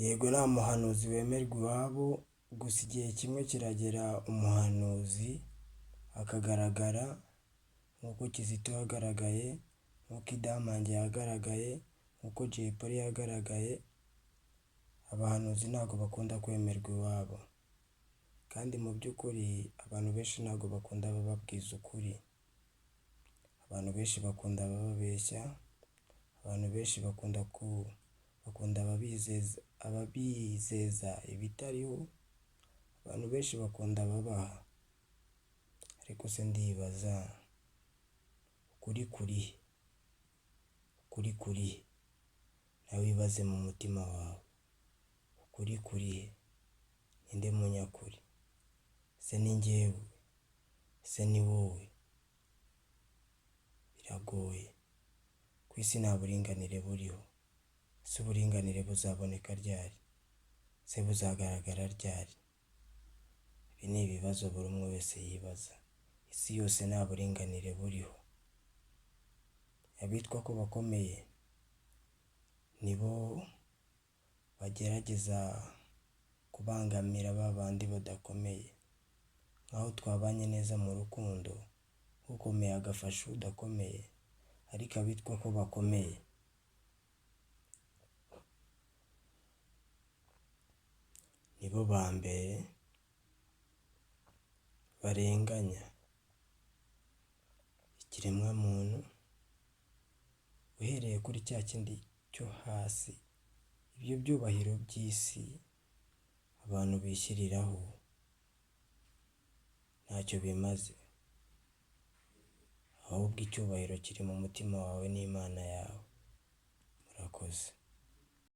Yego nta muhanuzi wemerwa iwabo, gusa igihe kimwe kiragera umuhanuzi akagaragara nk'uko Kizito yagaragaye, nk'uko Idamange yagaragaye, nk'uko Jay Polly yagaragaye. Abahanuzi ntabwo bakunda kwemerwa iwabo, kandi mu by'ukuri abantu benshi ntabwo bakunda abababwiza ukuri. Abantu benshi bakunda abababeshya, abantu benshi bakunda ababizeza ibitariho, abantu benshi bakunda ababaha. Ariko se ndibaza, ukuri kurihe? Nawe wibaze mu mutima wawe, ukuri kurihe? Ninde munyakuri? Se ni njyewe? Se ni wowe? Biragoye. Ku isi nta buringanire buriho. Se uburinganire buzaboneka ryari? Se buzagaragara ryari? Ibi ni ibibazo buri umwe wese yibaza. Isi yose nta buringanire buriho. Abitwa ko bakomeye nibo bagerageza kubangamira ba bandi badakomeye. Nk'aho twabanye neza mu rukundo, ukomeye agafasha udakomeye, ariko abitwa ko bakomeye nibo ba mbere barenganya ikiremwamuntu, uhereye kuri cya kindi cyo hasi. Ibyo byubahiro by'isi abantu bishyiriraho ntacyo bimaze, ahubwo icyubahiro kiri mu mutima wawe n'Imana yawe. Murakoze.